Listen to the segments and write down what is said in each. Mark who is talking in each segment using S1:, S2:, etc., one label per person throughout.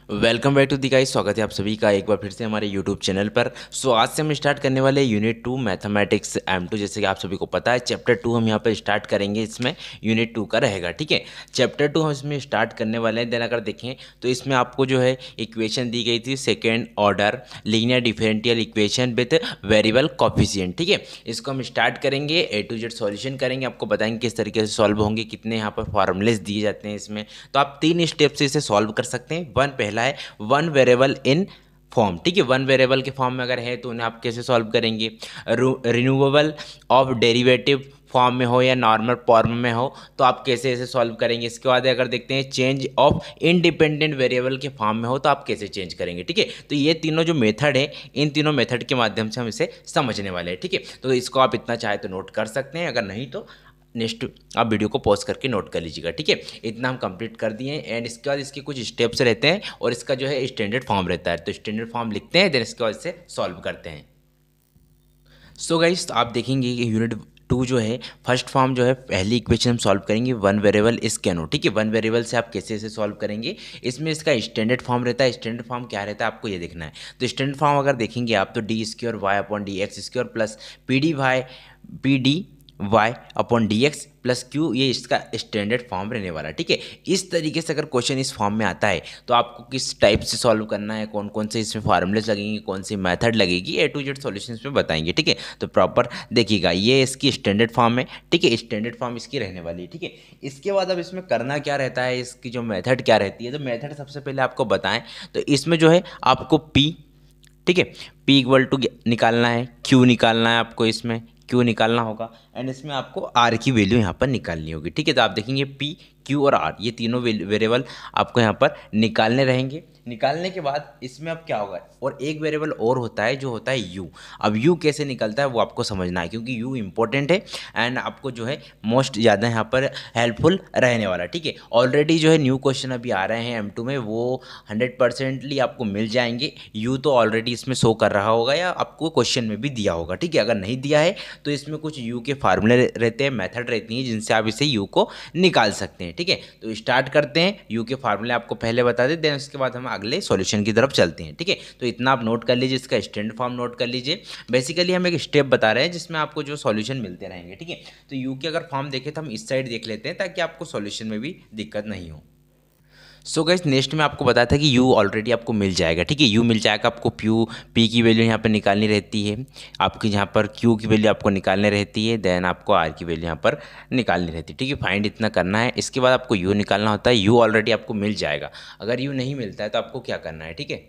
S1: Welcome back to the guys. स्वागत है आप सभी का एक बार फिर से हमारे यूट्यूब चैनल पर। आज से हम स्टार्ट करने वाले यूनिट 2 मैथमेटिक्स M2। जैसे कि आप सभी को पता है चैप्टर 2 हम यहाँ पर स्टार्ट करेंगे। इसमें यूनिट 2 का रहेगा, ठीक है। चैप्टर 2 हम इसमें स्टार्ट करने वाले हैं। देन अगर देखें तो इसमें आपको जो है इक्वेशन दी गई थी, second order linear differential equation with variable coefficient, ठीक है। इसको हम स्टार्ट करेंगे, A to Z सॉल्यूशन करेंगे, आपको बताएंगे किस तरीके से सॉल्व होंगे, कितने यहाँ पर फॉर्मूलेस दिए जाते हैं इसमें। तो आप 3 स्टेप से इसे सॉल्व कर सकते हैं। पहला है वन वेरिएबल इन फॉर्म, ठीक है। वन वेरिएबल के फॉर्म में अगर है तो उन्हें आप कैसे सॉल्व करेंगे। रिन्यूएबल ऑफ डेरिवेटिव फॉर्म में हो या नॉर्मल फॉर्म में हो तो आप कैसे इसे सॉल्व करेंगे। इसके बाद अगर देखते हैं चेंज ऑफ इंडिपेंडेंट वेरिएबल के फॉर्म में हो तो आप कैसे चेंज करेंगे, ठीक है। तो ये तीनों जो मेथड है, इन तीनों मेथड के माध्यम से हम इसे समझने वाले हैं, ठीक है। तो इसको आप इतना चाहे तो नोट कर सकते हैं, अगर नहीं तो नेक्स्ट आप वीडियो को पॉज करके नोट कर लीजिएगा, ठीक है। इतना हम कंप्लीट कर दिए एंड इसके बाद इसके कुछ स्टेप्स रहते हैं और इसका जो है स्टैंडर्ड फॉर्म रहता है। तो स्टैंडर्ड फॉर्म लिखते हैं, देन इसके बाद इसे सॉल्व करते हैं। सो गाइस, आप देखेंगे कि यूनिट 2 जो है फर्स्ट फॉर्म जो है पहली इक्वेशन हम सॉल्व करेंगे वन वेरिएबल इस कैनो, ठीक है। वन वेरिएबल से आप कैसे इसे सॉल्व करेंगे, इसमें इसका स्टैंडर्ड फॉर्म रहता है। स्टैंडर्ड फॉर्म क्या रहता है आपको ये देखना है। तो स्टैंडर्ड फॉर्म अगर देखेंगे आप तो d² y upon dx² plus pdy upon dx plus q, ये इसका स्टैंडर्ड फॉर्म रहने वाला, ठीक है। इस तरीके से अगर क्वेश्चन इस फॉर्म में आता है तो आपको किस टाइप से सॉल्व करना है, कौन कौन से इसमें फार्मूलेस लगेंगे, कौन सी मेथड लगेगी, A to Z सॉल्यूशंस में बताएंगे, ठीक है। तो प्रॉपर देखिएगा, ये इसकी स्टैंडर्ड फॉर्म है, ठीक है। स्टैंडर्ड फॉर्म इसकी रहने वाली है, ठीक है। इसके बाद अब इसमें करना क्या रहता है, इसकी जो मेथड क्या रहती है। तो मेथड सबसे पहले आपको बताएं तो इसमें जो है आपको P, ठीक है, P इक्वल टू निकालना है, Q निकालना है, आपको इसमें Q निकालना होगा एंड इसमें आपको R की वैल्यू यहाँ पर निकालनी होगी, ठीक है। तो आप देखेंगे P, Q और R ये तीनों वेरिएबल आपको यहाँ पर निकालने रहेंगे। निकालने के बाद इसमें अब क्या होगा, और एक वेरिएबल और होता है जो होता है U। अब U कैसे निकलता है वो आपको समझना है, क्योंकि U इंपॉर्टेंट है एंड आपको जो है मोस्ट ज़्यादा यहाँ पर हेल्पफुल रहने वाला, ठीक है। ऑलरेडी जो है न्यू क्वेश्चन अभी आ रहे हैं M2 में, वो 100% आपको मिल जाएंगे। U तो ऑलरेडी इसमें शो कर रहा होगा या आपको क्वेश्चन में भी दिया होगा, ठीक है। अगर नहीं दिया है तो इसमें कुछ U के फार्मूले रहते हैं, मेथड रहती हैं जिनसे आप इसे U को निकाल सकते हैं, ठीक है। तो स्टार्ट करते हैं। U के फार्मूले आपको पहले बता दें, देन उसके बाद हम अगले सॉल्यूशन की तरफ चलते हैं, ठीक है। तो इतना आप नोट कर लीजिए, इसका स्टैंडर्ड फॉर्म नोट कर लीजिए। बेसिकली हम एक स्टेप बता रहे हैं जिसमें आपको जो सॉल्यूशन मिलते रहेंगे, ठीक है। तो U के अगर फॉर्म देखें तो हम इस साइड देख लेते हैं ताकि आपको सॉल्यूशन में भी दिक्कत नहीं हो। सो गाइस, नेक्स्ट में आपको बताया था कि U ऑलरेडी आपको मिल जाएगा, ठीक है। U मिल जाएगा आपको, P की वैल्यू यहाँ पर निकालनी रहती है, आपकी यहाँ पर Q की वैल्यू आपको निकालनी रहती है, देन आपको R की वैल्यू यहाँ पर निकालनी रहती है, ठीक है। फाइंड इतना करना है। इसके बाद आपको U निकालना होता है। U ऑलरेडी आपको मिल जाएगा। अगर U नहीं मिलता है तो आपको क्या करना है, ठीक है।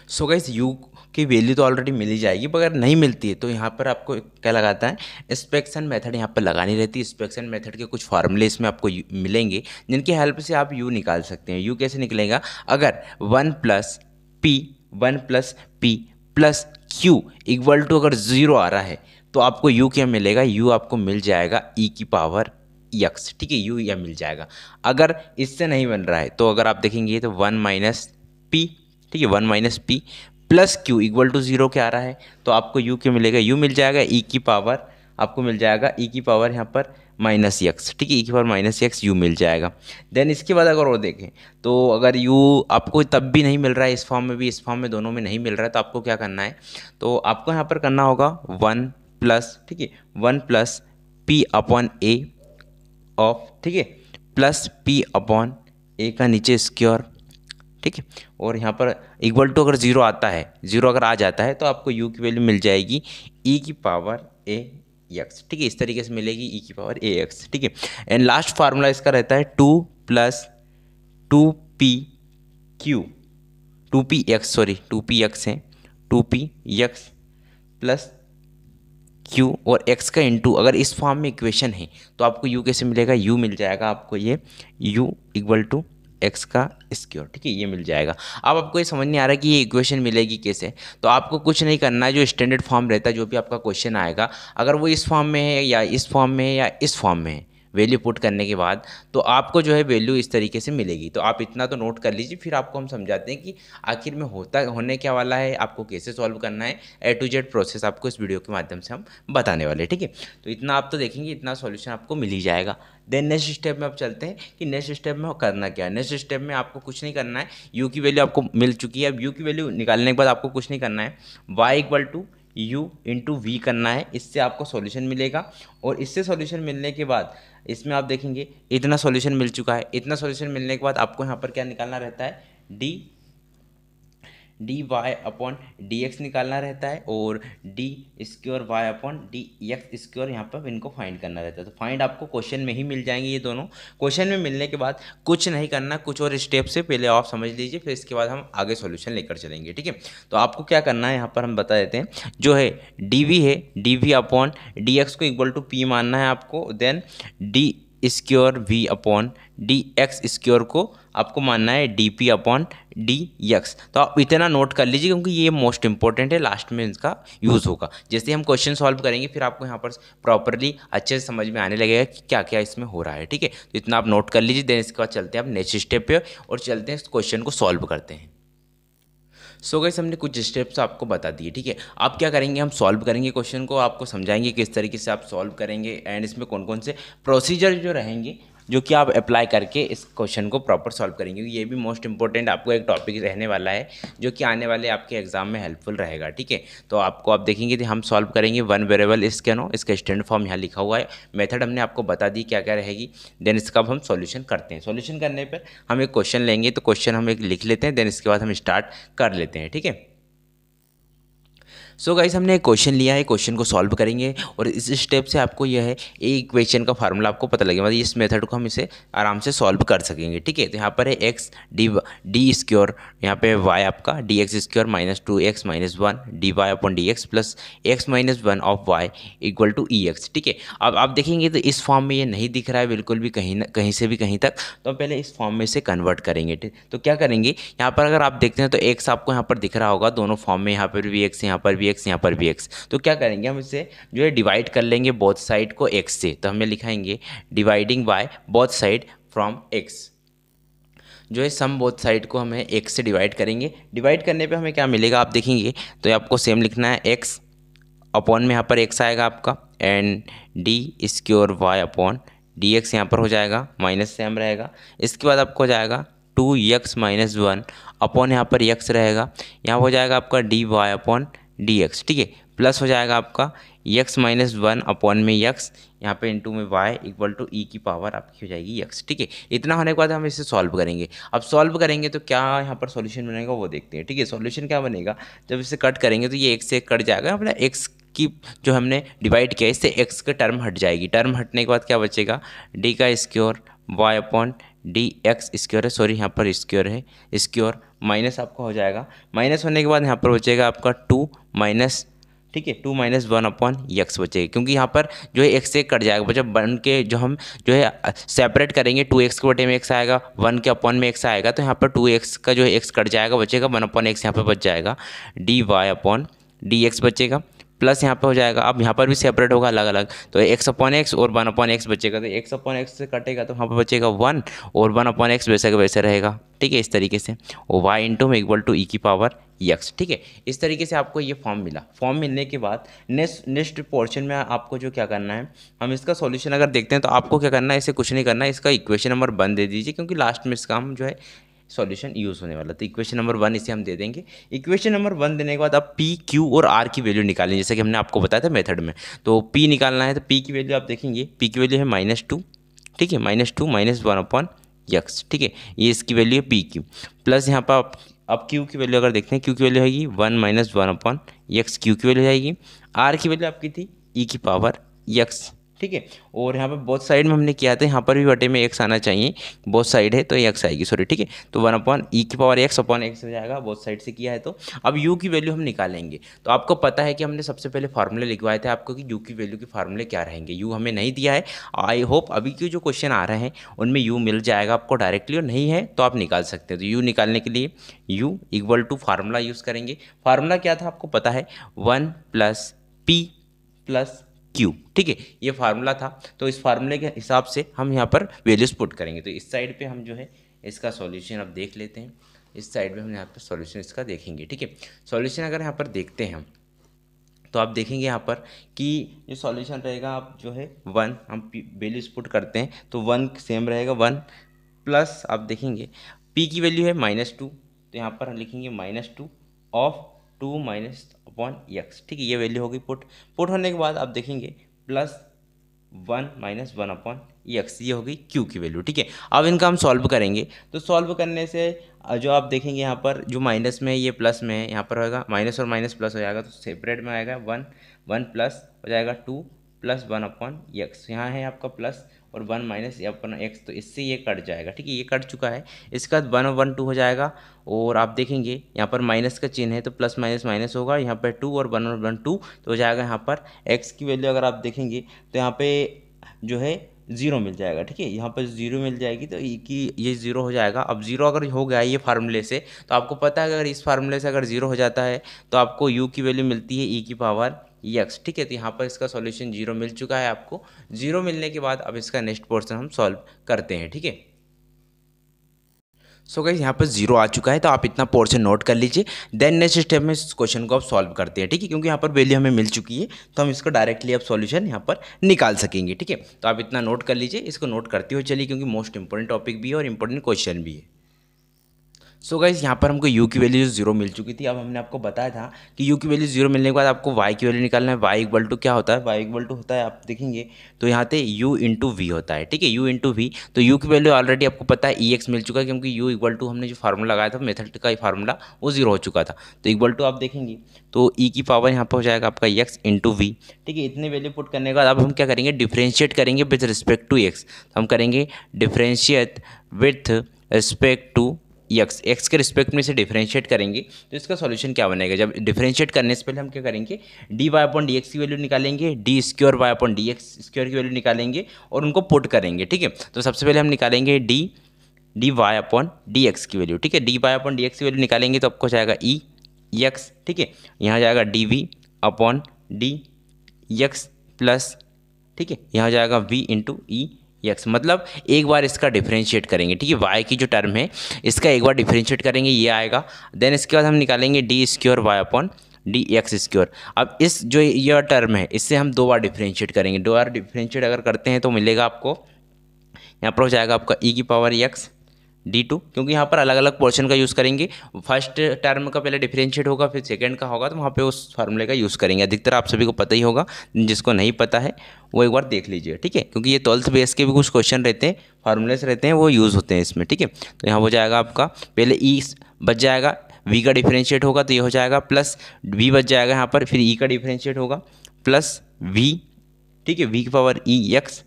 S1: सो गाइस, U की वैल्यू तो ऑलरेडी मिल ही जाएगी, पर अगर नहीं मिलती है तो यहाँ पर आपको क्या लगाता है, इंस्पेक्शन मेथड यहाँ पर लगानी रहती है। इंस्पेक्शन मेथड के कुछ फार्मूले इसमें आपको मिलेंगे जिनकी हेल्प से आप U निकाल सकते हैं। U कैसे निकलेगा, अगर 1 plus P plus Q equal to अगर 0 आ रहा है तो आपको U क्या मिलेगा, U आपको मिल जाएगा e की पावर x, ठीक है। U या मिल जाएगा। अगर इससे नहीं बन रहा है तो अगर आप देखेंगे तो 1 माइनस P, ठीक है, 1 minus P plus Q equal to 0 क्या आ रहा है तो आपको U क्या मिलेगा, U मिल जाएगा e की पावर, आपको मिल जाएगा e की पावर यहाँ पर माइनस x, ठीक है, e की पावर माइनस x U मिल जाएगा। देन इसके बाद अगर और देखें तो अगर U आपको तब भी नहीं मिल रहा है, इस फॉर्म में भी इस फॉर्म में दोनों में नहीं मिल रहा है, तो आपको क्या करना है, तो आपको यहाँ पर करना होगा 1 प्लस, ठीक है, 1 plus P upon A of, ठीक है, प्लस P अपॉन A का नीचे स्क्वायर, ठीक है। और यहाँ पर इक्वल टू अगर 0 आता है, 0 अगर आ जाता है तो आपको U की वैल्यू मिल जाएगी e की पावर ax, ठीक है। इस तरीके से मिलेगी e की पावर ax, ठीक है। एंड लास्ट फार्मूला इसका रहता है 2 प्लस 2pq, 2px है, 2px प्लस q और x का इंटू, अगर इस फॉर्म में इक्वेशन है तो आपको u कैसे मिलेगा, u मिल जाएगा आपको ये u इक्वल टू x का स्क्वायर, ठीक है, ये मिल जाएगा। अब आपको ये समझ नहीं आ रहा कि ये इक्वेशन मिलेगी कैसे, तो आपको कुछ नहीं करना है। जो स्टैंडर्ड फॉर्म रहता है, जो भी आपका क्वेश्चन आएगा, अगर वो इस फॉर्म में है या इस फॉर्म में है या इस फॉर्म में है, वैल्यू पुट करने के बाद तो आपको जो है वैल्यू इस तरीके से मिलेगी। तो आप इतना तो नोट कर लीजिए, फिर आपको हम समझाते हैं कि आखिर में होने क्या वाला है, आपको कैसे सॉल्व करना है। A to Z प्रोसेस आपको इस वीडियो के माध्यम से हम बताने वाले हैं, ठीक है। तो इतना आप तो देखेंगे, इतना सॉल्यूशन आपको मिल ही जाएगा। देन नेक्स्ट स्टेप में आप चलते हैं कि नेक्स्ट स्टेप में करना क्या है। नेक्स्ट स्टेप में आपको कुछ नहीं करना है, यू की वैल्यू आपको मिल चुकी है। अब यू की वैल्यू निकालने के बाद आपको कुछ नहीं करना है, y=u/v करना है, इससे आपको सॉल्यूशन मिलेगा। और इससे सॉल्यूशन मिलने के बाद इसमें आप देखेंगे इतना सॉल्यूशन मिल चुका है। इतना सॉल्यूशन मिलने के बाद आपको यहाँ पर क्या निकालना रहता है, dy/dx निकालना रहता है, और d² y/dx² यहाँ पर इनको फाइंड करना रहता है। तो फाइंड आपको क्वेश्चन में ही मिल जाएंगे ये दोनों। क्वेश्चन में मिलने के बाद कुछ नहीं करना, कुछ और स्टेप से पहले आप समझ लीजिए, फिर इसके बाद हम आगे सॉल्यूशन लेकर चलेंगे, ठीक है। तो आपको क्या करना है, यहाँ पर हम बता देते हैं। जो है dv है, dv/dx को इक्वल टू p मानना है आपको। देन d²v/dx² को आपको मानना है dp/dx। तो आप इतना नोट कर लीजिए, क्योंकि ये मोस्ट इंपॉर्टेंट है, लास्ट में इसका यूज़ होगा। जैसे हम क्वेश्चन सॉल्व करेंगे फिर आपको यहाँ पर प्रॉपरली अच्छे से समझ में आने लगेगा कि क्या क्या इसमें हो रहा है, ठीक है। तो इतना आप नोट कर लीजिए। देन इसके बाद चलते हैं आप नेक्स्ट स्टेप पे और चलते हैं इस क्वेश्चन को सॉल्व करते हैं। सो गाइस हमने कुछ स्टेप्स आपको बता दिए, ठीक है। आप क्या करेंगे, हम सॉल्व करेंगे क्वेश्चन को, आपको समझाएंगे किस तरीके से आप सॉल्व करेंगे एंड इसमें कौन कौन से प्रोसीजर जो रहेंगे जो कि आप अप्लाई करके इस क्वेश्चन को प्रॉपर सॉल्व करेंगे। ये भी मोस्ट इंपॉर्टेंट आपको एक टॉपिक रहने वाला है जो कि आने वाले आपके एग्जाम में हेल्पफुल रहेगा, ठीक है। तो आपको आप देखेंगे कि हम सॉल्व करेंगे वन वेरिएबल स्कैन, इसका स्टैंडर्ड फॉर्म यहाँ लिखा हुआ है। मेथड हमने आपको बता दी क्या क्या रहेगी। देन इसका अब हम सॉल्यूशन करते हैं। सॉल्यूशन करने पर हम एक क्वेश्चन लेंगे, तो क्वेश्चन हम एक लिख लेते हैं। देन इसके बाद हम स्टार्ट कर लेते हैं, ठीक है। सो गाइस हमने एक क्वेश्चन लिया है, क्वेश्चन को सॉल्व करेंगे और इस स्टेप से आपको यह है एक इक्वेशन का फार्मूला आपको पता लगेगा, मतलब इस मेथड को हम इसे आराम से सॉल्व कर सकेंगे, ठीक है। तो यहाँ पर है x d², यहाँ पे y आपका dx² -2x - 1 dy/dx plus x - 1 of y equal to ex, ठीक है। अब आप देखेंगे तो इस फॉर्म में ये नहीं दिख रहा है बिल्कुल भी, कहीं से भी कहीं तक। तो हम पहले इस फॉर्म में से कन्वर्ट करेंगे, ठीक। तो क्या करेंगे, यहाँ पर अगर आप देखते हैं तो x आपको यहाँ पर दिख रहा होगा दोनों फॉर्म में, यहाँ पर भी x, यहाँ पर भी x, यहाँ पर भी x। तो क्या करेंगे, हम इसे जो है डिवाइड कर लेंगे बोथ साइड को x से। तो हमें लिखाएंगे dividing by both side from x, जो है सम बोथ साइड को हमें x से डिवाइड करेंगे। डिवाइड करने पे हमें क्या मिलेगा आप देखेंगे, तो आपको सेम लिखना है x अपॉन में यहाँ पर x आएगा आपका एंड d² y/dx यहाँ पर हो जाएगा, माइनस सेम रहेगा। इसके बाद आपको हो जाएगा 2x - 1 अपॉन यहाँ पर x रहेगा, यहाँ हो जाएगा आपका dy/dx, ठीक है। प्लस हो जाएगा आपका x - 1 अपॉन में x, यहाँ पे इंटू में y इक्वल टू e की पावर आपकी हो जाएगी x, ठीक है। इतना होने के बाद हम इसे सॉल्व करेंगे। अब सॉल्व करेंगे तो क्या यहाँ पर सॉल्यूशन बनेगा वो देखते हैं, ठीक है। सॉल्यूशन क्या बनेगा, जब इसे कट करेंगे तो ये x से कट जाएगा, अपना x की जो हमने डिवाइड किया इससे x का टर्म हट जाएगी। टर्म हटने के बाद क्या बचेगा, d² y/dx² है, सॉरी यहाँ पर स्क्वायर है, स्क्वायर माइनस आपका हो जाएगा। माइनस होने के बाद यहाँ पर बचेगा आपका 2 माइनस, ठीक है, 2 - 1 अपॉन x बचेगा, क्योंकि यहाँ पर जो है x से कट जाएगा। जब बन के जो हम जो है सेपरेट करेंगे 2x के बटे में x आएगा, 1 के अपॉन में x आएगा, तो यहाँ पर 2x का जो है x कट जाएगा, बचेगा 1 अपॉन x, यहाँ पर बच जाएगा dy/dx बचेगा। प्लस यहाँ पे हो जाएगा, अब यहाँ पर भी सेपरेट होगा अलग अलग, तो x अपॉन x और 1 अपॉन x बचेगा। तो x अपॉन x से कटेगा तो यहाँ पर बचेगा 1 और 1 अपॉन x वैसे का वैसे रहेगा, ठीक है, इस तरीके से। और y इंटू में इक्वल टू e की पावर x, ठीक है। इस तरीके से आपको ये फॉर्म मिला। फॉर्म मिलने के बाद नेक्स्ट पोर्शन में आपको जो क्या करना है, हम इसका सॉल्यूशन अगर देखते हैं तो आपको क्या करना है, इसे कुछ नहीं करना है, इसका इक्वेशन नंबर 1 दे दीजिए, क्योंकि लास्ट में इसका हम जो है सॉल्यूशन यूज़ होने वाला। तो इक्वेशन नंबर 1 इसे हम दे देंगे। इक्वेशन नंबर 1 देने के बाद आप P, Q और R की वैल्यू निकालें, जैसे कि हमने आपको बताया था मेथड में। तो P निकालना है, तो P की वैल्यू आप देखेंगे, P की वैल्यू है -2, ठीक है, -2 - 1 अपॉन x, ठीक है, ये इसकी वैल्यू है P की। प्लस यहाँ पर अब Q की वैल्यू अगर देखते हैं, Q की वैल्यू आएगी 1 - 1 अपॉन x, Q की वैल्यू आएगी। R की वैल्यू आपकी थी e की पावर x, ठीक है। और यहाँ पर बोथ साइड में हमने किया था, यहाँ पर भी बटे में x आना चाहिए, बोथ साइड है तो x आएगी, सॉरी, ठीक है। तो 1 अपॉन e की पावर x अपॉन x हो जाएगा, बोथ साइड से किया है। तो अब u की वैल्यू हम निकालेंगे। तो आपको पता है कि हमने सबसे पहले फार्मूले लिखवाए थे आपको कि u की वैल्यू के फार्मूले क्या रहेंगे। u हमें नहीं दिया है, आई होप अभी के जो क्वेश्चन आ रहे हैं उनमें u मिल जाएगा आपको डायरेक्टली, और नहीं है तो आप निकाल सकते हैं। तो u निकालने के लिए u equal to formula use करेंगे। फार्मूला क्या था आपको पता है, 1 + p + क्यू। ठीक है, ये फार्मूला था, तो इस फार्मूले के हिसाब से हम यहाँ पर वैल्यूज पुट करेंगे। तो इस साइड पे हम जो है इसका सॉल्यूशन अब देख लेते हैं। इस साइड पे हम यहाँ पर सॉल्यूशन इसका देखेंगे। ठीक है, सॉल्यूशन अगर यहाँ पर देखते हैं हम, तो आप देखेंगे यहाँ पर कि जो सॉल्यूशन रहेगा, आप जो है 1 हम वैल्यूज पुट करते हैं तो 1 सेम रहेगा 1 प्लस आप देखेंगे p की वैल्यू है -2, तो यहाँ पर हम लिखेंगे -2 ऑफ 2 माइनस अपॉन एक्स। ठीक है, ये वैल्यू होगी पुट होने के बाद आप देखेंगे प्लस 1 माइनस 1 अपॉन एक्स, ये होगी क्यू की वैल्यू। ठीक है, अब इनका हम सॉल्व करेंगे, तो सॉल्व करने से जो आप देखेंगे यहाँ पर जो माइनस में है ये प्लस में है, यहाँ पर होगा माइनस और माइनस प्लस हो जाएगा, तो सेपरेट में आएगा 1 प्लस हो जाएगा 2 प्लस 1 अपॉन एक्स। यहाँ है आपका प्लस और 1 माइनस अपॉन एक्स, तो इससे ये कट जाएगा। ठीक है, ये कट चुका है। इसका 1 और 1 2 हो जाएगा, और आप देखेंगे यहाँ पर माइनस का चिन्ह है तो प्लस माइनस माइनस होगा, यहाँ पर 2 और 1 और 1 2, तो हो जाएगा यहाँ पर एक्स की वैल्यू अगर आप देखेंगे तो यहाँ पे जो है 0 मिल जाएगा। ठीक है, यहाँ पर 0 मिल जाएगी, तो ई की ये 0 हो जाएगा। अब 0 अगर हो गया ये फार्मूले से, तो आपको पता है अगर इस फार्मूले से अगर 0 हो जाता है तो आपको u की वैल्यू मिलती है e की पावर x। ठीक है, तो यहाँ पर इसका सॉल्यूशन 0 मिल चुका है आपको। 0 मिलने के बाद अब इसका नेक्स्ट पोर्शन हम सॉल्व करते हैं। ठीक है, सो गाइस यहाँ पर 0 आ चुका है, तो आप इतना पोर्शन नोट कर लीजिए। देन नेक्स्ट स्टेप में इस क्वेश्चन को आप सॉल्व करते हैं। ठीक है, क्योंकि यहाँ पर वैल्यू हमें मिल चुकी है, तो हम इसको डायरेक्टली अब सॉल्यूशन यहाँ पर निकाल सकेंगे। ठीक है, तो आप इतना नोट कर लीजिए, इसको नोट करते हुए चलिए, क्योंकि मोस्ट इंपॉर्टेंट टॉपिक भी है और इंपॉर्टेंट क्वेश्चन भी है। सो गाइस यहाँ पर हमको u की वैल्यू 0 मिल चुकी थी। अब हमने आपको बताया था कि u की वैल्यू 0 मिलने के बाद आपको y की वैल्यू निकालना है। y इक्वल टू क्या होता है, y इक्वल टू होता है, आप देखेंगे तो यहाँ पे u इंटू वी होता है। ठीक है, u इंटू वी, तो u की वैल्यू ऑलरेडी आपको पता है ex मिल चुका है, क्योंकि u इक्वल टू हमने जो फार्मूला लगाया था मेथड का फार्मूला वो 0 हो चुका था। तो इक्वल टू आप देखेंगे तो e की पावर यहाँ पर हो जाएगा आपका x इंटू वी। ठीक है, इतने वैल्यू पुट करने के बाद अब हम क्या करेंगे, डिफ्रेंशिएट करेंगे विथ रिस्पेक्ट टू x। तो हम करेंगे differentiate with respect to x के रिस्पेक्ट में से डिफरेंशिएट करेंगे, तो इसका सॉल्यूशन क्या बनेगा। जब डिफरेंशिएट करने से पहले हम क्या करेंगे, d Y upon D x की वैल्यू निकालेंगे, d square Y upon D x square की वैल्यू निकालेंगे और उनको पुट करेंगे। ठीक है, तो सबसे पहले हम निकालेंगे d Y upon D x की वैल्यू। ठीक है, d Y upon D x की वैल्यू निकालेंगे तो आपको जाएगा ई एक्स। ठीक है, यहाँ जाएगा d v upon D x plus, ठीक है, यहाँ जाएगा वी इंटू ई एक्स। मतलब एक बार इसका डिफरेंशिएट करेंगे। ठीक है, वाई की जो टर्म है इसका एक बार डिफरेंशिएट करेंगे, ये आएगा। देन इसके बाद हम निकालेंगे d square Y upon D x square. अब इस जो ये टर्म है इससे हम 2 बार डिफरेंशिएट करेंगे। 2 बार डिफरेंशिएट अगर करते हैं तो मिलेगा आपको, यहाँ पर हो जाएगा आपका ई की पावर एक्स D2, क्योंकि यहाँ पर अलग अलग पोर्शन का यूज़ करेंगे। फर्स्ट टर्म का पहले डिफरेंशिएट होगा, फिर सेकंड का होगा, तो वहाँ पे उस फार्मूले का यूज़ करेंगे। अधिकतर आप सभी को पता ही होगा, जिसको नहीं पता है वो एक बार देख लीजिए। ठीक है, क्योंकि ये 12th बेस के भी कुछ क्वेश्चन रहते हैं, फार्मूलेस रहते हैं, वो यूज़ होते हैं इसमें। ठीक है, तो यहाँ हो जाएगा आपका पहले ई बच जाएगा, वी का डिफरेंशिएट होगा तो ये हो जाएगा प्लस वी बच जाएगा यहाँ पर, फिर ई का डिफरेंशिएट होगा प्लस वी। ठीक है, वी की पावर ई एक्स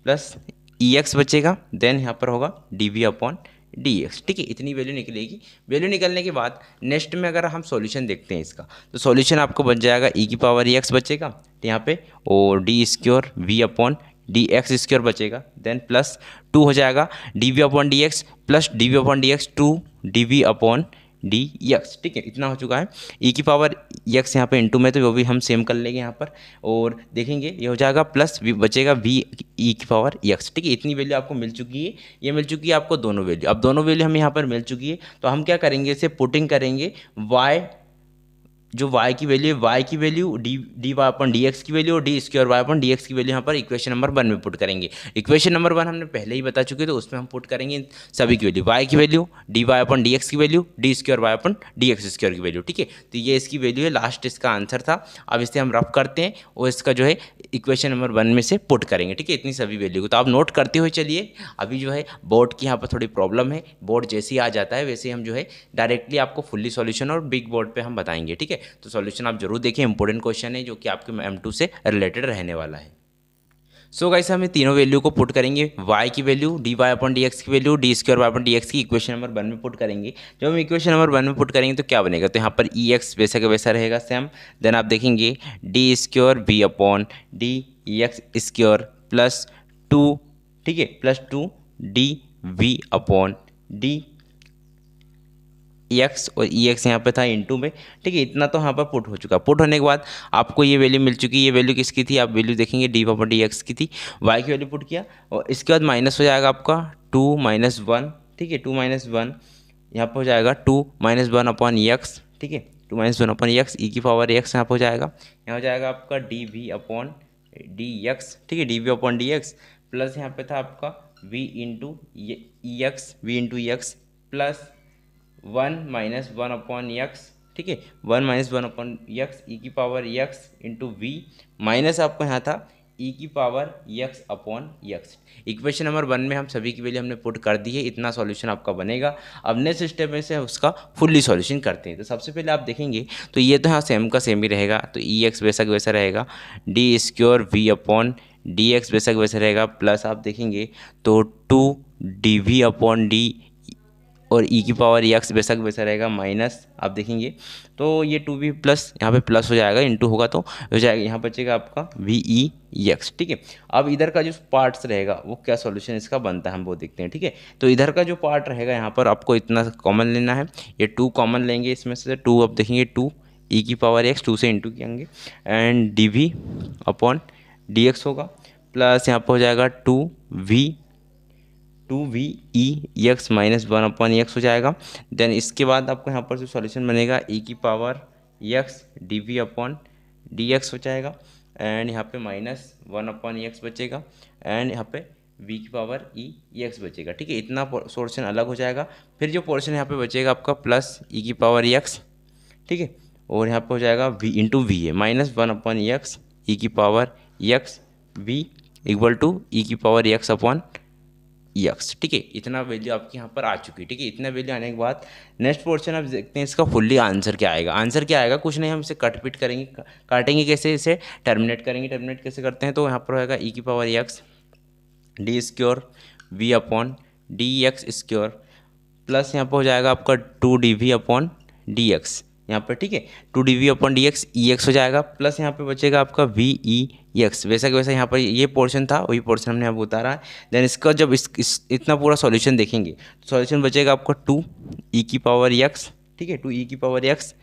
S1: प्लस ई एक्स बचेगा, देन यहाँ पर होगा d v upon D x. ठीक है, इतनी वैल्यू निकलेगी। वैल्यू निकलने के बाद नेक्स्ट में अगर हम सॉल्यूशन देखते हैं इसका, तो सॉल्यूशन आपको बच जाएगा ई की पावर ई एक्स बचेगा यहाँ पे, और d square v upon D x square बचेगा, देन प्लस 2 हो जाएगा d v upon D x plus d v upon D x 2 d v upon D x. ठीक है, इतना हो चुका है। ई की पावर एक्स यहाँ पे इंटू में, तो वो भी हम सेम कर लेंगे यहाँ पर, और देखेंगे ये हो जाएगा प्लस वी बचेगा वी ई की पावर एक्स। ठीक है, इतनी वैल्यू आपको मिल चुकी है। ये मिल चुकी है आपको दोनों वैल्यू। अब दोनों वैल्यू हमें यहाँ पर मिल चुकी है, तो हम क्या करेंगे, इसे पुटिंग करेंगे। वाई जो y की वैल्यू है, y की value D Y upon D x की वैल्यू और d square Y upon D x की वैल्यू यहाँ पर इक्वेशन नंबर 1 में पुट करेंगे। इक्वेशन नंबर 1 हमने पहले ही बता चुके, तो उसमें हम पुट करेंगे सभी की वैल्यू, y की value, D Y upon D x की value, D square Y upon D x square की वैल्यू। ठीक है, तो ये इसकी वैल्यू है, लास्ट इसका आंसर था। अब इसे हम रफ करते हैं और इसका जो है इक्वेशन नंबर 1 में से पुट करेंगे। ठीक है, इतनी सभी वैल्यू को तो आप नोट करते हुए चलिए। अभी जो है बोर्ड की यहाँ पर थोड़ी प्रॉब्लम है, बोर्ड जैसे ही आ जाता है वैसे हम जो है डायरेक्टली आपको फुल्ली सॉल्यूशन और बिग बोर्ड पे हम बताएंगे। ठीक है, तो सॉल्यूशन आप जरूर देखिए, इंपॉर्टेंट क्वेश्चन है जो कि आपके M2 से रिलेटेड रहने वाला है। सो गाइस हमें तीनों वैल्यू को पुट करेंगे। y की value D Y upon D x की value, D square Y upon D x की इक्वेशन नंबर 1 में पुट करेंगे। जब हम इक्वेशन नंबर 1 में पुट करेंगे तो क्या बनेगा, तो यहाँ पर ई एक्स वैसा का वैसा रहेगा सेम। देन आप देखेंगे d square v upon D x square plus 2, ठीक है, plus 2 d v upon D x और ई एक्स यहाँ पे था इनटू में, ठीक है। इतना तो यहाँ पर पुट हो चुका। पुट होने के बाद आपको ये वैल्यू मिल चुकी है। ये वैल्यू किसकी थी, आप वैल्यू देखेंगे डी अपॉन डी एक्स की थी, वाई की वैल्यू पुट किया और इसके बाद माइनस हो जाएगा आपका 2 माइनस 1, ठीक है। 2 माइनस 1 यहाँ पर हो जाएगा 2 माइनस 1 अपॉन एक्स, ठीक है। 2 माइनस 1 अपॉन एक्स ई की पावर एक्स यहाँ पर हो जाएगा। यहाँ हो जाएगा आपका d v upon D x, ठीक है। D v upon D x plus यहाँ पे था आपका v into e x, v into e x plus 1 minus 1 upon x, ठीक है। 1 माइनस 1 अपॉन एक्स ई की power x into v minus आपको यहाँ था ई की power x upon x. Equation number 1 में हम सभी की वैल्यू हमने पुट कर दी है। इतना सॉल्यूशन आपका बनेगा। अब नेक्स्ट स्टेप में से उसका फुल्ली सॉल्यूशन करते हैं। तो सबसे पहले आप देखेंगे तो ये तो यहाँ सेम का सेम ही रहेगा, तो ई एक्स वैसा वैसा रहेगा, d square v upon D x वैसा वैसा रहेगा, प्लस आप देखेंगे तो 2 डी वी अपॉन डी और ई की पावर एक्स वैसा वैसा रहेगा, माइनस आप देखेंगे तो ये 2v प्लस यहाँ पे प्लस हो जाएगा, इंटू होगा तो हो जाएगा, यहाँ बचेगा आपका वी ई एक्स, ठीक है। अब इधर का जो पार्ट्स रहेगा वो क्या सॉल्यूशन इसका बनता है हम वो देखते हैं, ठीक है। तो इधर का जो पार्ट रहेगा यहाँ पर आपको इतना कॉमन लेना है, ये 2 कॉमन लेंगे इसमें से 2, अब देखेंगे 2 ई की पावर एक्स 2 से इंटू करेंगे and d v upon D x होगा, प्लस यहाँ पर हो जाएगा 2v e x minus 1 upon x हो जाएगा। देन इसके बाद आपको यहाँ पर जो सॉल्यूशन बनेगा ई की power x d v upon D x हो जाएगा एंड यहाँ पे माइनस 1 अपॉन एक्स बचेगा एंड यहाँ पे v की पावर ई एक्स बचेगा, ठीक है। इतना पोर्शन अलग हो जाएगा। फिर जो पोर्शन यहाँ पे बचेगा आपका प्लस ई की पावर एक्स, ठीक है, और यहाँ पे हो जाएगा v इंटू वी है माइनस 1 अपॉन एक्स ई की power X V equal to E की पावर एक्स अपॉन एक्स, ठीक है। इतना वैल्यू आपकी यहाँ पर आ चुकी है, ठीक है। इतना वैल्यू आने के बाद नेक्स्ट पोर्शन आप देखते हैं इसका फुल्ली आंसर क्या आएगा। आंसर क्या आएगा, कुछ नहीं, हम इसे कट पिट करेंगे, काटेंगे कैसे, इसे टर्मिनेट करेंगे। टर्मिनेट कैसे करते हैं, तो यहाँ पर होगा ई की power x d square v upon D x square plus यहाँ पर हो जाएगा आपका 2 d v upon D x यहाँ पर, ठीक है। 2 d v upon D x e x हो जाएगा, प्लस यहाँ पे बचेगा आपका वी ई एक्स वैसा कि वैसा यहाँ पर ये पोर्शन था वही पोर्शन हमने अब उतारा है। देन इसका जब इतना पूरा सॉल्यूशन देखेंगे तो सॉल्यूशन बचेगा आपका 2 ई की पावर एक्स, ठीक है, 2 ई की power x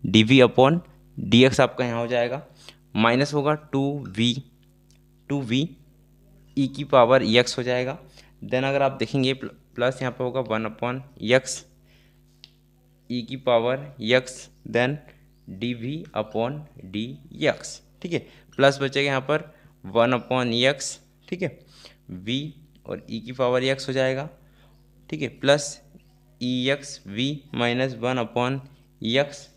S1: d v upon D x आपका यहाँ हो जाएगा, माइनस होगा 2 वी ई की पावर एक्स हो जाएगा। देन अगर आप देखेंगे प्लस यहाँ पर होगा 1 अपॉन एक्स ई की power x then d v upon D x, ठीक है, प्लस बचेगा यहाँ पर 1 अपॉन एक्स, ठीक है, वी और ई की पावर एक्स हो जाएगा, ठीक है, प्लस ई x V minus 1 upon x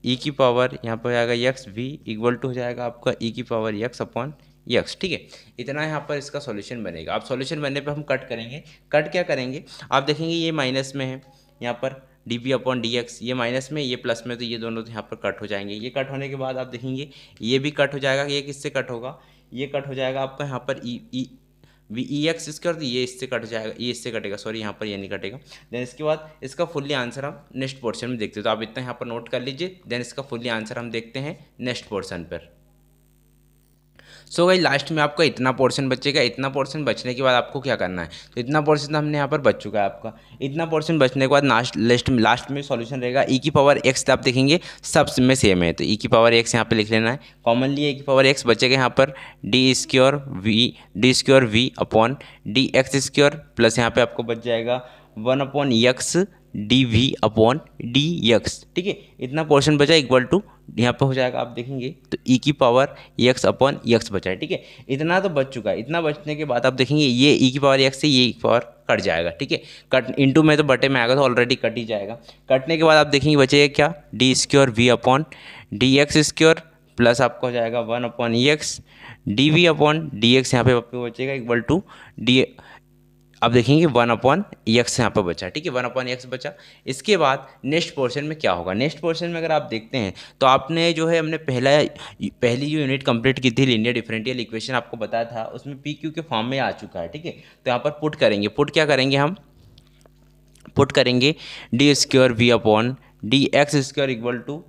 S1: ई की पावर यहाँ पर हो जाएगा एक्स वी इक्वल टू हो जाएगा आपका ई की पावर एक्स अपॉन एक्स, ठीक है। इतना यहाँ पर इसका सॉल्यूशन बनेगा। अब सॉल्यूशन बनने पे हम कट करेंगे। कट क्या करेंगे, आप देखेंगे ये माइनस में है यहाँ पर d v upon D x, ये माइनस में ये प्लस में, तो ये दोनों तो यहाँ पर कट हो जाएंगे। ये कट होने के बाद आप देखेंगे ये भी कट हो जाएगा। ये किससे कट होगा, ये कट हो जाएगा आपका यहाँ पर वी ई एक्स स्क्वायर, तो ये इससे कट हो जाएगा, ये इससे कटेगा, सॉरी यहाँ पर ये नहीं कटेगा। देन इसके बाद इसका फुल्ली आंसर हम नेक्स्ट पोर्शन में देखते हैं। तो आप इतना यहाँ पर नोट कर लीजिए। देन इसका फुल्ली आंसर हम देखते हैं नेक्स्ट पोर्शन पर। सो गाइस लास्ट में आपका इतना पोर्शन बचेगा। इतना पोर्शन बचने के बाद आपको क्या करना है, तो इतना पोर्शन हमने यहाँ पर बच चुका है आपका। इतना पोर्शन बचने के बाद लास्ट में सॉल्यूशन रहेगा ई की पावर एक्स, आप देखेंगे सब में सेम है, तो ई की पावर एक्स यहाँ पे लिख लेना है। कॉमनली ई की पावर एक्स बचेगा यहाँ पर d square v upon D x square plus यहाँ पे आपको बच जाएगा 1 upon x d v upon D x, ठीक है। इतना पोर्शन बचा इक्वल टू यहाँ पे हो जाएगा, आप देखेंगे तो ई की पावर एक्स अपॉन एक्स बचा है, ठीक है। इतना तो बच चुका है। इतना बचने के बाद आप देखेंगे ये ई की पावर एक्स से ये ई की पावर कट जाएगा, ठीक है। कट इंटू में तो बटे में आएगा तो ऑलरेडी कट ही जाएगा। कटने के बाद आप देखेंगे बचेगा क्या, d square v upon D x square plus आपका हो जाएगा 1 upon x d v upon D x यहाँ पे बचेगा इक्वल टू डी, अब देखेंगे 1 अपॉन एक्स यहाँ पर बचा, ठीक है, 1 अपॉन एक्स बचा। इसके बाद नेक्स्ट पोर्शन में क्या होगा, नेक्स्ट पोर्शन में अगर आप देखते हैं तो आपने जो है हमने पहली जो यूनिट कंप्लीट की थी लीनियर डिफरेंशियल इक्वेशन आपको बताया था, उसमें पी क्यू के फॉर्म में आ चुका है, ठीक है। तो यहाँ पर पुट करेंगे। पुट क्या करेंगे, हम पुट करेंगे d square v upon D x square equal to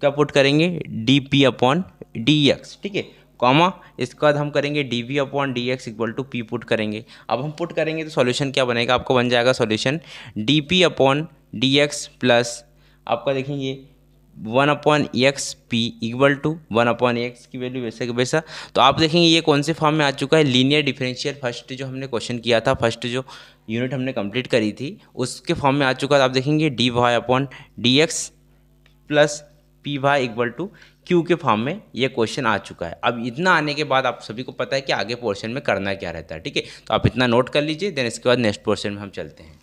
S1: क्या पुट करेंगे d p upon D x, ठीक है, कॉमा इसके बाद हम करेंगे d v upon D x equal to p put करेंगे। अब हम पुट करेंगे तो सॉल्यूशन क्या बनेगा, आपको बन जाएगा solution D p upon D x plus आपका देखेंगे 1/x p equal to 1/x की वैल्यू वैसे का वैसा। तो आप देखेंगे ये कौन से फॉर्म में आ चुका है, लीनियर डिफरेंशियल फर्स्ट जो हमने क्वेश्चन किया था, फर्स्ट जो यूनिट हमने कंप्लीट करी थी उसके फॉर्म में आ चुका है। आप देखेंगे dy/dx plus py equal to q के फॉर्म में ये क्वेश्चन आ चुका है। अब इतना आने के बाद आप सभी को पता है कि आगे पोर्शन में करना क्या रहता है, ठीक है। तो आप इतना नोट कर लीजिए, देन इसके बाद नेक्स्ट पोर्शन में हम चलते हैं।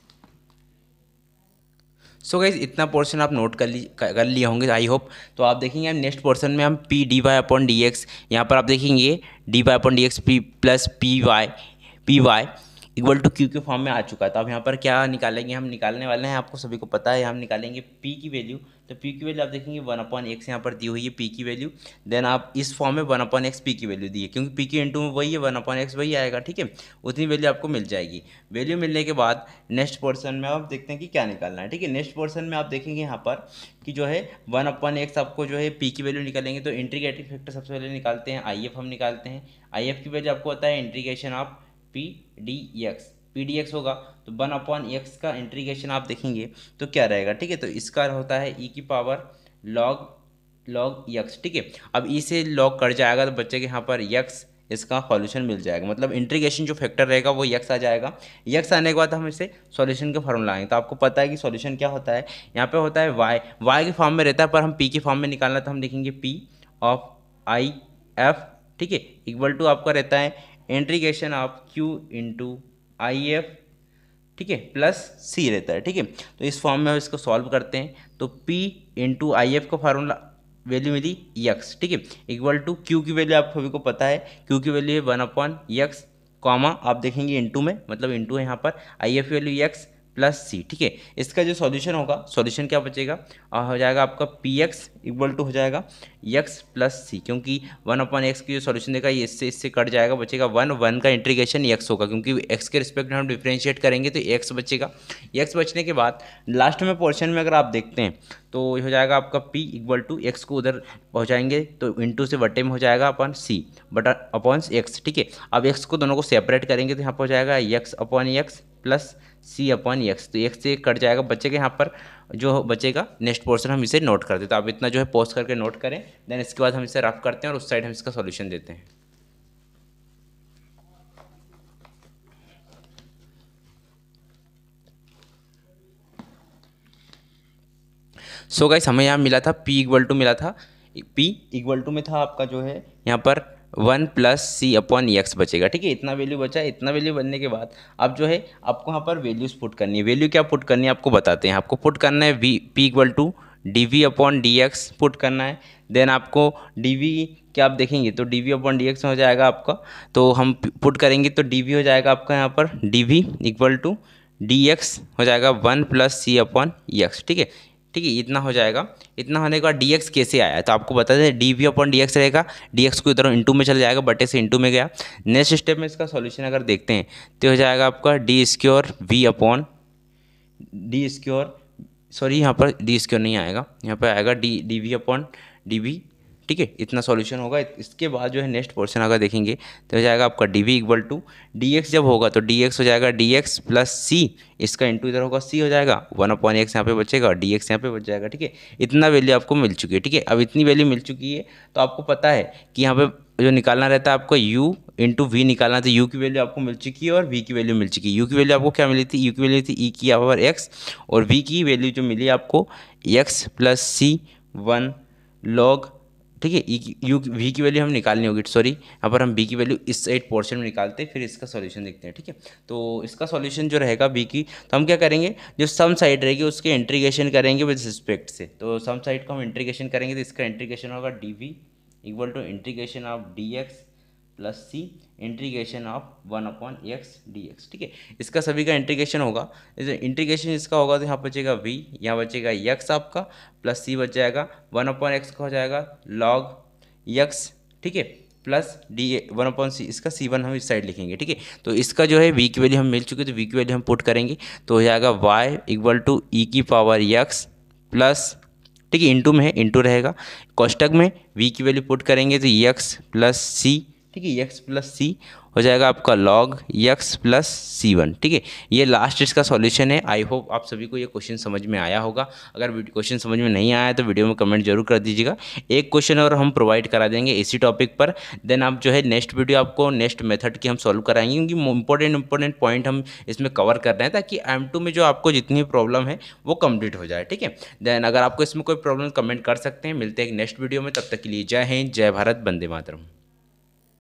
S1: सो गाइज इतना पोर्शन आप नोट कर लिए होंगे आई होप। तो आप देखेंगे हम नेक्स्ट पोर्शन में हम p/dx, यहाँ पर आप देखेंगे dy/dx p plus py equal to q के फॉर्म में आ चुका है। तो अब यहाँ पर क्या निकालेंगे, हम निकालने वाले हैं, आपको सभी को पता है, हम निकालेंगे p की वैल्यू। तो p की वैल्यू आप देखेंगे 1/x यहाँ पर दी हुई है p की वैल्यू। देन आप इस फॉर्म में 1/x p की वैल्यू दी है, क्योंकि p की इंटू में वही है 1/x वही आएगा, ठीक है। उतनी वैल्यू आपको मिल जाएगी। वैल्यू मिलने के बाद नेक्स्ट पोर्शन में आप देखते हैं कि क्या निकालना है, ठीक है। नेक्स्ट पोर्शन में आप देखेंगे यहाँ पर कि जो है 1/x आपको जो है p की वैल्यू निकालेंगे। तो इंटीग्रेटिंग फैक्टर सबसे पहले निकालते हैं, IF हम निकालते हैं। IF की वैल्यू आपको पता है इंटीग्रेशन ऑफ pdx होगा। तो 1/x का इंटीग्रेशन आप देखेंगे तो क्या रहेगा, ठीक है। तो इसका होता है e की पावर log x, ठीक है। अब e से log कट जाएगा तो बच्चे के यहाँ पर x, इसका सॉल्यूशन मिल जाएगा, मतलब इंटीग्रेशन जो फैक्टर रहेगा वो x आ जाएगा। x आने के बाद हम इसे सॉल्यूशन के फॉर्मूला आएंगे। तो आपको पता है कि सॉल्यूशन क्या होता है, यहाँ पे होता है y के फॉर्म में रहता है, पर हम p के फॉर्म में निकालना, तो हम देखेंगे p ऑफ आई एफ, ठीक है, इक्वल टू आपका रहता है integration of q into I F, ठीक है, प्लस c रहता है, ठीक है। तो इस फॉर्म में हम इसको सॉल्व करते हैं। तो p इंटू आई एफ का फार्मूला वैल्यू मिली x, ठीक है, इक्वल टू q की वैल्यू आप सभी को पता है, q की वैल्यू है 1/x, कॉमा आप देखेंगे इंटू में, मतलब इंटू है यहाँ पर, I F value x plus C, ठीक है। इसका जो सॉल्यूशन होगा, सॉल्यूशन क्या बचेगा, हो जाएगा आपका px इक्वल टू हो जाएगा x प्लस सी, क्योंकि 1/x की जो सॉल्यूशन देगा ये इससे कट जाएगा, बचेगा 1 का इंटीग्रेशन x होगा, क्योंकि x के रिस्पेक्ट में हम डिफ्रेंशिएट करेंगे तो x बचेगा। x बचने के बाद लास्ट में पोर्शन में अगर आप देखते हैं तो हो जाएगा आपका p इक्वल टू x को उधर पहुँचाएंगे तो इंटू से बटे में हो जाएगा अपन c बटा अपॉन x, ठीक है। अब x को दोनों को सेपरेट करेंगे तो यहाँ पर हो जाएगा x/x प्लस c/x, तो x से कट जाएगा, बचेगा यहाँ पर जो बचेगा नेक्स्ट पोर्शन हम इसे नोट कर देते हैं। तो आप इतना जो है पॉज करके नोट करें, देन इसके बाद हम इसे रफ करते हैं और उस साइड हम इसका सॉल्यूशन देते हैं। सो गाइस हमें यहाँ मिला था p इक्वल टू मिला था, p इक्वल टू में था आपका जो है यहाँ पर 1 प्लस c/x बचेगा, ठीक है। इतना वैल्यू बचा है। इतना वैल्यू बनने के बाद अब जो है आपको यहाँ पर वैल्यूज पुट करनी है। वैल्यू क्या पुट करनी है आपको बताते हैं। आपको पुट करना है p equal to dv/dx put करना है। देन आपको dv क्या आप देखेंगे तो dv/dx हो जाएगा आपका, तो हम पुट करेंगे तो dv हो जाएगा आपका यहाँ पर dv इक्वल टू dx हो जाएगा 1 प्लस c/x, ठीक है, ठीक है। इतना हो जाएगा। इतना होने के बाद dx कैसे आया, तो आपको बता दें dv/dx रहेगा, dx को इधर इंटू में चला जाएगा, बटे से इंटू में गया। नेक्स्ट स्टेप में इसका सॉल्यूशन अगर देखते हैं तो हो जाएगा आपका यहाँ पर d² नहीं आएगा, यहाँ पर आएगा dv/dv, ठीक है। इतना सॉल्यूशन होगा। इसके बाद जो है नेक्स्ट पोर्शन अगर देखेंगे तो हो जाएगा आपका dv इक्वल टू dx जब होगा तो dx हो जाएगा dx प्लस c, इसका इंटू इधर होगा c हो जाएगा 1/x यहाँ पे बचेगा और dx यहाँ पे बच जाएगा, ठीक है। इतना वैल्यू आपको मिल चुकी है, ठीक है। अब इतनी वैल्यू मिल चुकी है तो आपको पता है कि यहाँ पे जो निकालना रहता है आपको u इंटू वी निकालना, तो u की वैल्यू आपको मिल चुकी है और v की वैल्यू मिल चुकी है। u की वैल्यू आपको क्या मिली थी, u की वैल्यू थी e की पावर x, और v की वैल्यू जो मिली आपको x प्लस c 1 log, ठीक है। v की वैल्यू हम निकालनी होगी, सॉरी यहाँ पर हम v की वैल्यू इस साइड पोर्शन में निकालते हैं, फिर इसका सॉल्यूशन देखते हैं, ठीक है। तो इसका सॉल्यूशन जो रहेगा v की, तो हम क्या करेंगे, जो सम साइड रहेगी उसके इंटीग्रेशन करेंगे विद रिस्पेक्ट से। तो सम साइड को हम इंटीग्रेशन करेंगे तो इसका इंटीग्रेशन होगा dv equal to integration of dx plus c integration of 1/x dx, ठीक है। इसका सभी का इंटीग्रेशन होगा। इंटीग्रेशन इसका होगा तो यहाँ बचेगा v, यहाँ बचेगा x आपका, प्लस c बच जाएगा 1/x का हो जाएगा log x, ठीक है, प्लस d 1/c, इसका c1 हम इस साइड लिखेंगे, ठीक है। तो इसका जो है v की वैल्यू हम मिल चुकी है, तो v की वैल्यू हम पुट करेंगे तो हो जाएगा y इक्वल टू e की पावर x प्लस, ठीक है, इंटू में है, इंटू रहेगा, कोष्टक में v की वैल्यू पुट करेंगे तो x प्लस c, ठीक है, एक्स प्लस सी हो जाएगा आपका लॉग एक्स प्लस सी वन। ठीक है, ये लास्ट इसका सॉल्यूशन है। आई होप आप सभी को ये क्वेश्चन समझ में आया होगा। अगर क्वेश्चन समझ में नहीं आया तो वीडियो में कमेंट जरूर कर दीजिएगा। एक क्वेश्चन और हम प्रोवाइड करा देंगे इसी टॉपिक पर, देन आप जो है नेक्स्ट वीडियो आपको नेक्स्ट मेथड की हम सॉल्व कराएंगे, क्योंकि इंपॉर्टेंट पॉइंट हम इसमें कवर कर रहे हैं ताकि M2 में जो आपको जितनी प्रॉब्लम है वो कंप्लीट हो जाए। ठीक है, देन अगर आपको इसमें कोई प्रॉब्लम कमेंट कर सकते हैं। मिलते हैं एक नेक्स्ट वीडियो में, तब तक के लिए जय हिंद, जय भारत, वंदे मातरम।